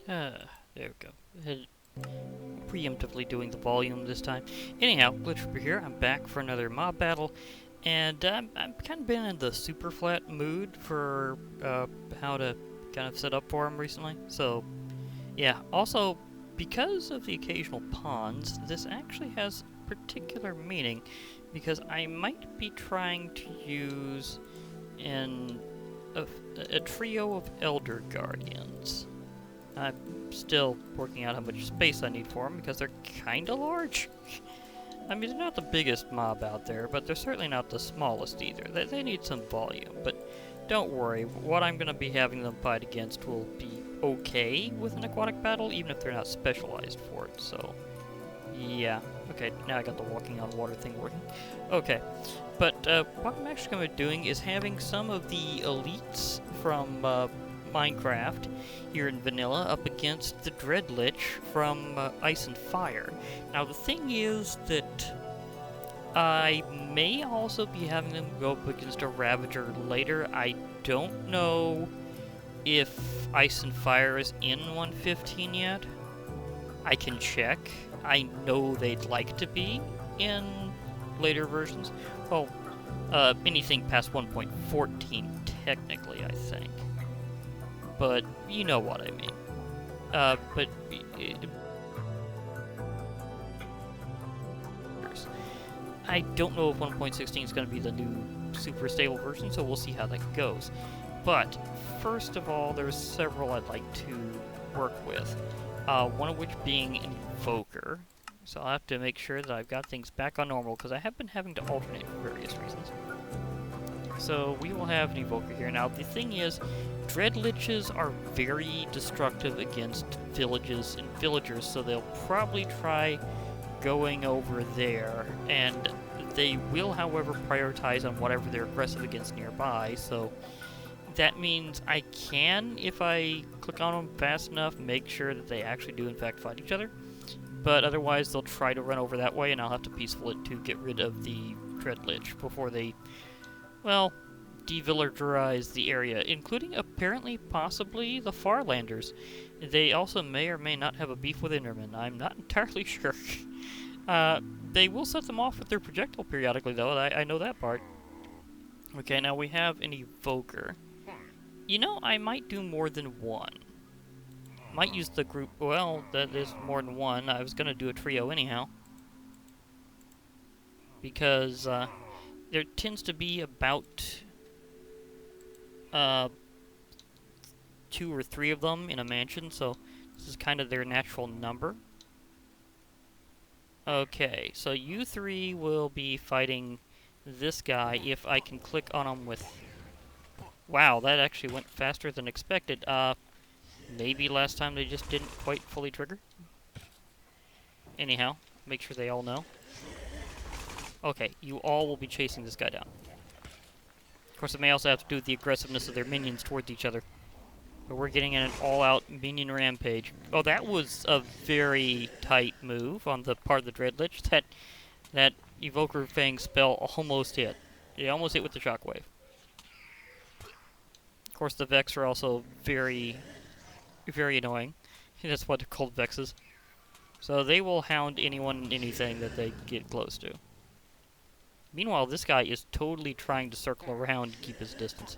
There we go. Preemptively doing the volume this time. Anyhow, Lich here. I'm back for another mob battle, and I've kind of been in the super flat mood for how to kind of set up for him recently. So, yeah. Also, because of the occasional pawns, this actually has particular meaning, because I might be trying to use an a trio of Elder Guardians. I'm still working out how much space I need for them because they're kinda large. I mean, they're not the biggest mob out there, but they're certainly not the smallest either. They need some volume, but don't worry. What I'm going to be having them fight against will be okay with an aquatic battle, even if they're not specialized for it, so... Yeah. Okay, now I got the walking on water thing working. Okay. But what I'm actually going to be doing is having some of the elites from Minecraft here in Vanilla up against the Dread Lich from Ice and Fire. Now the thing is that I may also be having them go up against a Ravager later. I don't know if Ice and Fire is in 115 yet. I can check. I know they'd like to be in later versions. Well, anything past 1.14 technically, I think. But you know what I mean. But I don't know if 1.16 is going to be the new super stable version, so we'll see how that goes. But first of all, there's several I'd like to work with. One of which being an Invoker. So I'll have to make sure that I've got things back on normal, because I have been having to alternate for various reasons. So we will have an Evoker here. Now, the thing is, Dread Liches are very destructive against villages and villagers, so they'll probably try going over there, and they will, however, prioritize on whatever they're aggressive against nearby, so that means I can, if I click on them fast enough, make sure that they actually do in fact fight each other, but otherwise they'll try to run over that way, and I'll have to peaceful it to get rid of the Dread Lich before they, well, devillagerize the area, including apparently, possibly, the Farlanders. They also may or may not have a beef with Endermen. I'm not entirely sure. They will set them off with their projectile periodically, though. I know that part. Okay, now we have an Evoker. You know, I might do more than one. Might use the group... Well, that is more than one. I was going to do a trio anyhow. Because there tends to be about 2 or 3 of them in a mansion, so this is kind of their natural number. Okay, so you 3 will be fighting this guy if I can click on him with... Wow, that actually went faster than expected. Maybe last time they just didn't quite fully trigger. Anyhow, make sure they all know. Okay, you all will be chasing this guy down. Of course, it may also have to do with the aggressiveness of their minions towards each other. But we're getting in an all-out minion rampage. Oh, that was a very tight move on the part of the Dread Lich. That Evoker Fang spell almost hit. It almost hit with the shockwave. Of course, the Vex are also very, very annoying. That's why they're called Vexes. So they will hound anyone and anything that they get close to. Meanwhile, this guy is totally trying to circle around and keep his distance.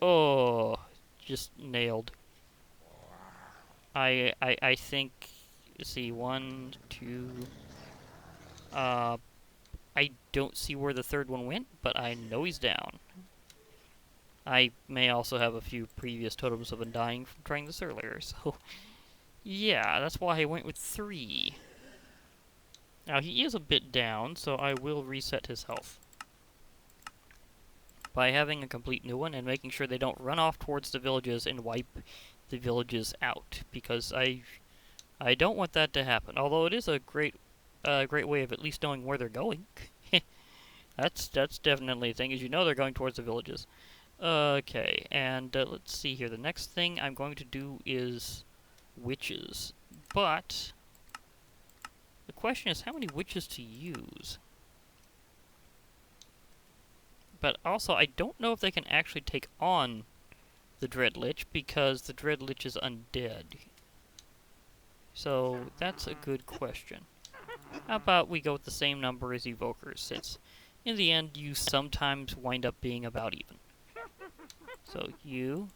Oh, just nailed. I think, let's see, 1, 2... I don't see where the third one went, but I know he's down. I may also have a few previous totems of undying from trying this earlier, so... Yeah, that's why I went with 3. Now, he is a bit down, so I will reset his health by having a complete new one and making sure they don't run off towards the villages and wipe the villages out, because I don't want that to happen. Although it is a great way of at least knowing where they're going. That's definitely a thing, is you know they're going towards the villages. Okay, and let's see here. The next thing I'm going to do is witches, but the question is how many witches to use. But also, I don't know if they can actually take on the Dread Lich because the Dread Lich is undead. So that's a good question. How about we go with the same number as evokers, since in the end you sometimes wind up being about even. So you.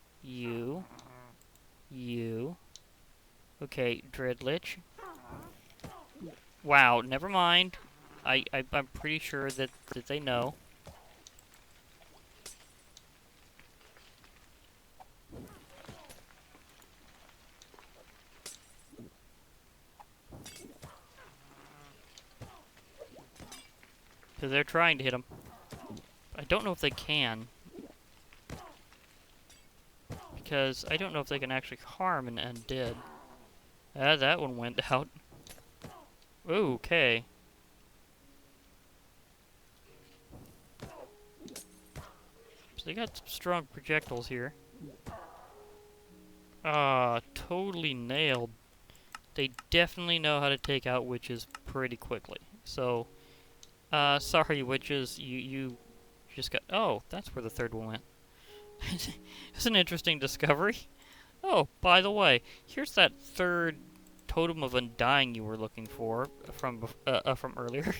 Okay, Dread Lich. Wow, never mind. I'm pretty sure that they know. Because they're trying to hit him. I don't know if they can. Because I don't know if they can actually harm an undead. That one went out. Okay. So they got some strong projectiles here. Totally nailed. They definitely know how to take out witches pretty quickly. So, sorry witches, you just got... Oh, that's where the third one went. It's an interesting discovery. Oh, by the way, here's that third totem of undying you were looking for from earlier.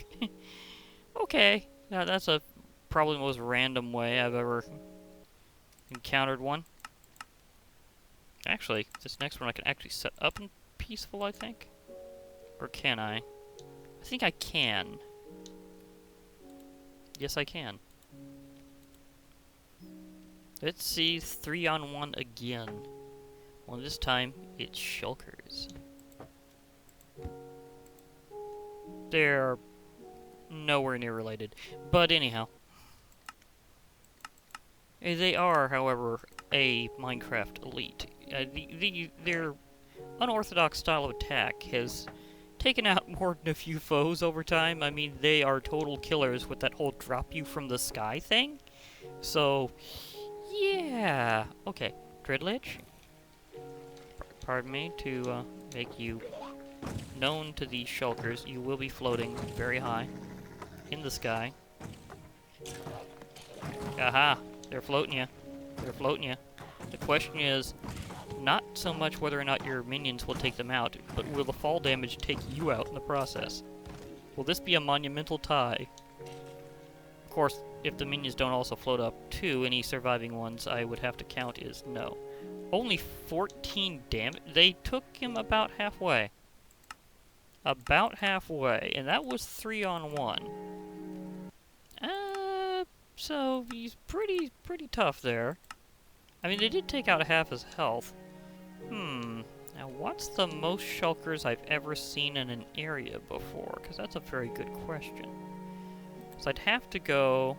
Okay, now that's probably the most random way I've ever encountered one. Actually, this next one I can actually set up in peaceful, I think. Or can I? I think I can. Yes, I can. Let's see 3-on-1 again. Well, this time it's shulkers. They're nowhere near related. But anyhow. They are, however, a Minecraft elite. Their unorthodox style of attack has taken out more than a few foes over time. I mean, they are total killers with that whole drop you from the sky thing. So, yeah. Okay, Dread Lich. Pardon me to make you known to these shulkers. You will be floating very high in the sky. Aha! They're floating you. They're floating you. The question is not so much whether or not your minions will take them out, but will the fall damage take you out in the process? Will this be a monumental tie? Of course, if the minions don't also float up too, any surviving ones I would have to count is no. Only 14 damage? They took him about halfway. About halfway, and that was 3-on-1. So he's pretty tough there. I mean, they did take out half his health. Now what's the most shulkers I've ever seen in an area before? Because that's a very good question. So I'd have to go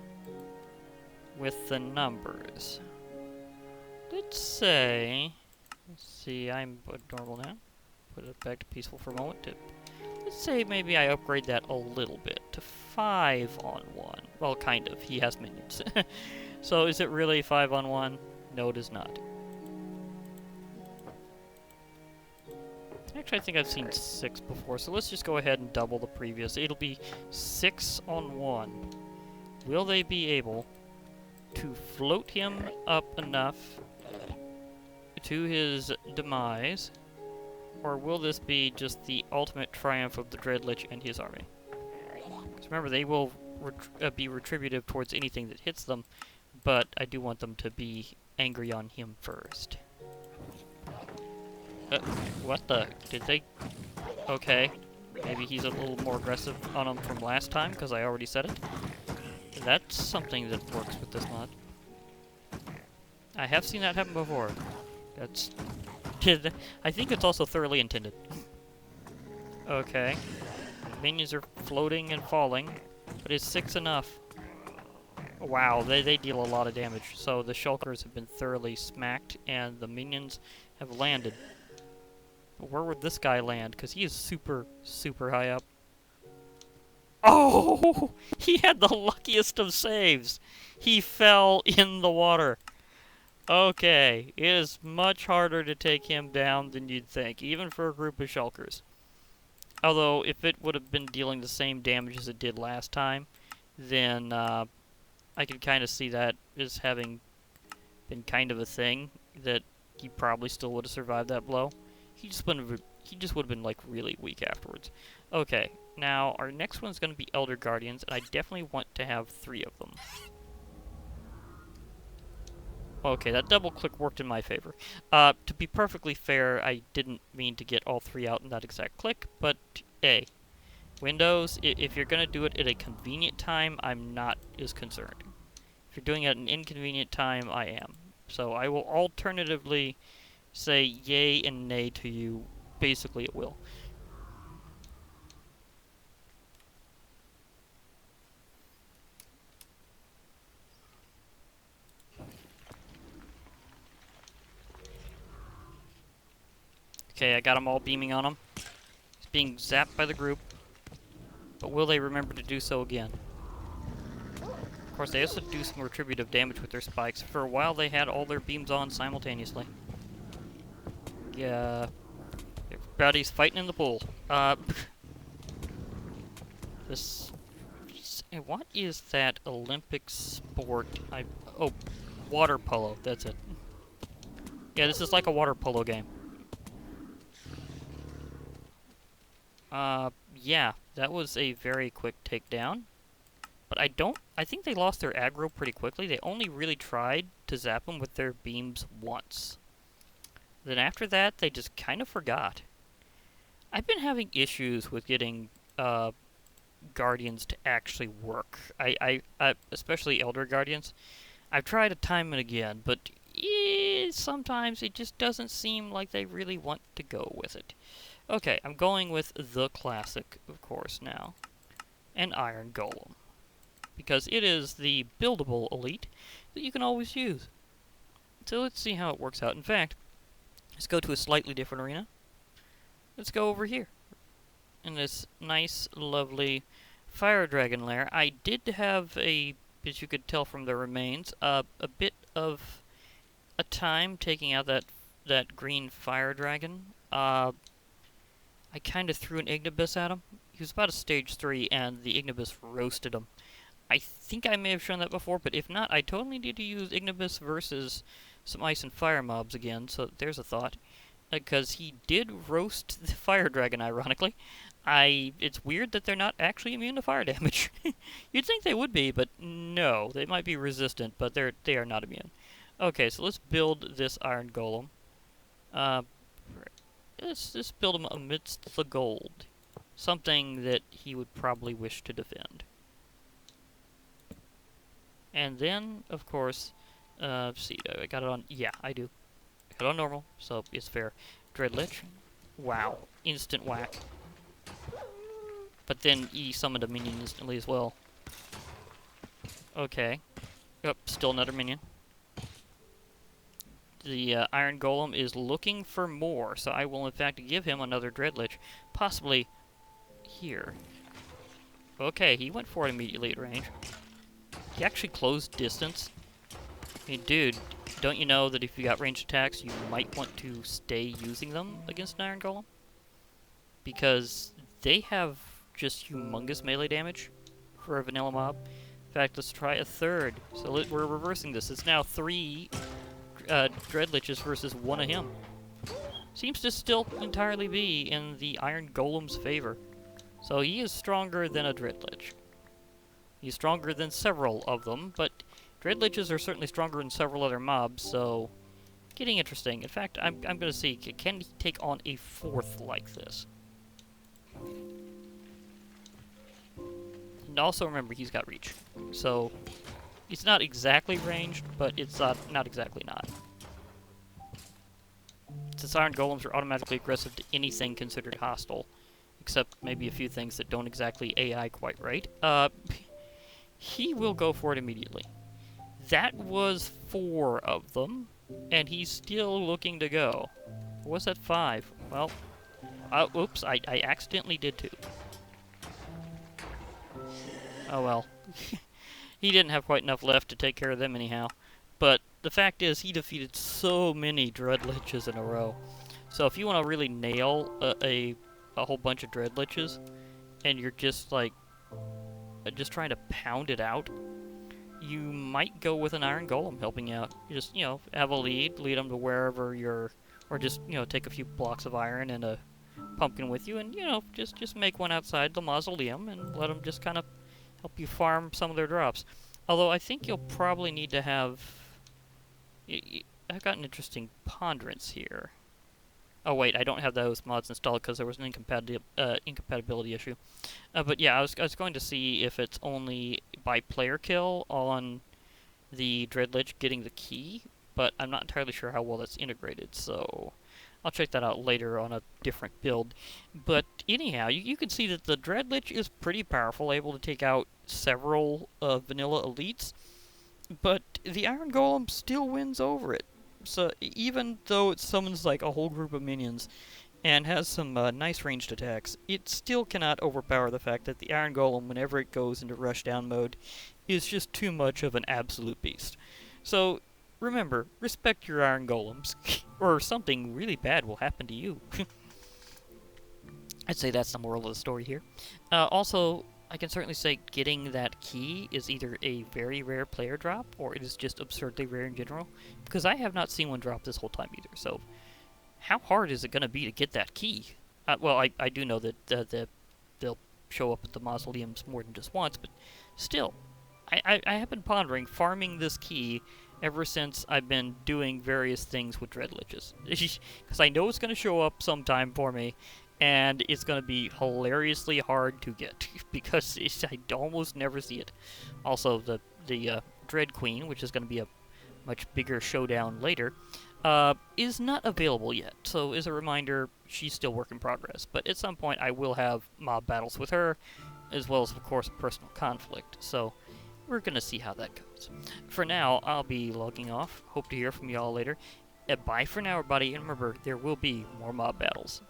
with the numbers. Let's say... Let's see, I'm normal now. Put it back to peaceful for a moment. Let's say maybe I upgrade that a little bit to 5-on-1. Well, kind of. He has minions. So is it really 5-on-1? No, it is not. Actually, I think I've seen 6 before, so let's just go ahead and double the previous. It'll be 6-on-1. Will they be able to float him up enough to his demise? Or will this be just the ultimate triumph of the Dread Lich and his army? Because remember, they will be retributive towards anything that hits them, but I do want them to be angry on him first. What the? Did they? Okay. Maybe he's a little more aggressive on him from last time, because I already said it. That's something that works with this mod. I have seen that happen before. That's... I think it's also thoroughly intended. Okay. Minions are floating and falling, but is 6 enough? Wow, they deal a lot of damage. So the shulkers have been thoroughly smacked, and the minions have landed. But where would this guy land? Because he is super high up. Oh! He had the luckiest of saves! He fell in the water. Okay, it is much harder to take him down than you'd think, even for a group of shulkers. Although, if it would have been dealing the same damage as it did last time, then I could kind of see that as having been kind of a thing. that he probably still would have survived that blow. He just would have been like really weak afterwards. Okay, now our next one's going to be Elder Guardians, and I definitely want to have 3 of them. Okay, that double click worked in my favor. To be perfectly fair, I didn't mean to get all 3 out in that exact click, but hey, Windows, if you're going to do it at a convenient time, I'm not as concerned. If you're doing it at an inconvenient time, I am. So I will alternatively say yay and nay to you, basically at will. Okay, I got them all beaming on him. He's being zapped by the group. But will they remember to do so again? Of course, they also do some retributive damage with their spikes. For a while, they had all their beams on simultaneously. Yeah. Everybody's fighting in the pool. This... What is that Olympic sport? Oh, water polo. That's it. Yeah, this is like a water polo game. Yeah, that was a very quick takedown. But I think they lost their aggro pretty quickly. They only really tried to zap them with their beams once. Then after that, they just kind of forgot. I've been having issues with getting, Guardians to actually work. Especially Elder Guardians. I've tried it time and again, but sometimes it just doesn't seem like they really want to go with it. Okay, I'm going with the classic, of course, now. An Iron Golem. Because it is the buildable elite that you can always use. So let's see how it works out. In fact, let's go to a slightly different arena. Let's go over here. In this nice, lovely fire dragon lair. I did have as you could tell from the remains, a bit of a time taking out that green fire dragon. I kind of threw an Ignibus at him. He was about a stage 3, and the Ignibus roasted him. I think I may have shown that before, but if not, I totally need to use Ignibus versus some ice and fire mobs again, so there's a thought. Because he did roast the fire dragon, ironically. It's weird that they're not actually immune to fire damage. You'd think they would be, but no. They might be resistant, but they are not immune. Okay, so let's build this Iron Golem. Let's just build him amidst the gold. Something that he would probably wish to defend. And then, of course, see, I got it on, yeah, I do. I got it on normal, so it's fair. Dread Lich. Wow. Instant whack. But then he summoned a minion instantly as well. Okay. Yep, still another minion. The Iron Golem is looking for more, so I will in fact give him another Dread Lich. Possibly here. Okay, he went for it immediately at range. He actually closed distance. I mean, dude, don't you know that if you got ranged attacks, you might want to stay using them against an Iron Golem? Because they have just humongous melee damage for a vanilla mob. In fact, let's try a third. So we're reversing this. It's now 3 Dread Liches versus 1 of him. Seems to still entirely be in the Iron Golem's favor. So he is stronger than a Dread Lich. He's stronger than several of them, but Dread Liches are certainly stronger than several other mobs, so getting interesting. In fact, I'm going to see, can he take on a 4th like this? And also remember, he's got reach. So, it's not exactly ranged, but it's not exactly not. Since Iron Golems are automatically aggressive to anything considered hostile, except maybe a few things that don't exactly AI quite right, he will go for it immediately. That was 4 of them, and he's still looking to go. Or was that 5? Well, oops, I accidentally did 2. Oh well. He didn't have quite enough left to take care of them anyhow. But the fact is, he defeated so many Dread Liches in a row. So if you want to really nail a whole bunch of Dread Liches, and you're just like, just trying to pound it out, you might go with an Iron Golem helping out. You just, have a lead them to wherever you're, or just, take a few blocks of iron and a pumpkin with you, and, just make one outside the mausoleum and let them just kind of help you farm some of their drops. Although I think you'll probably need to have... I've got an interesting ponderance here. Oh wait, I don't have those mods installed because there was an incompatibility issue. But yeah, I was going to see if it's only by player kill on the Dread Lich getting the key, but I'm not entirely sure how well that's integrated, so I'll check that out later on a different build. But anyhow, you can see that the Dread Lich is pretty powerful, able to take out several vanilla elites, but the Iron Golem still wins over it. So even though it summons like a whole group of minions and has some nice ranged attacks, it still cannot overpower the fact that the Iron Golem, whenever it goes into rushdown mode, is just too much of an absolute beast. So remember, respect your Iron Golems, or something really bad will happen to you. I'd say that's the moral of the story here. Also, I can certainly say getting that key is either a very rare player drop, or it is just absurdly rare in general, because I have not seen one drop this whole time either, so how hard is it going to be to get that key? Well, I do know that they'll show up at the mausoleums more than just once, but still, I have been pondering farming this key ever since I've been doing various things with Dread Liches, because I know it's going to show up sometime for me, and it's going to be hilariously hard to get, because I almost never see it. Also, the Dread Queen, which is going to be a much bigger showdown later, is not available yet. So, as a reminder, she's still work in progress. But at some point, I will have mob battles with her, as well as, of course, a personal conflict. So, we're going to see how that goes. For now, I'll be logging off. Hope to hear from y'all later. Bye for now, everybody, and remember, there will be more mob battles.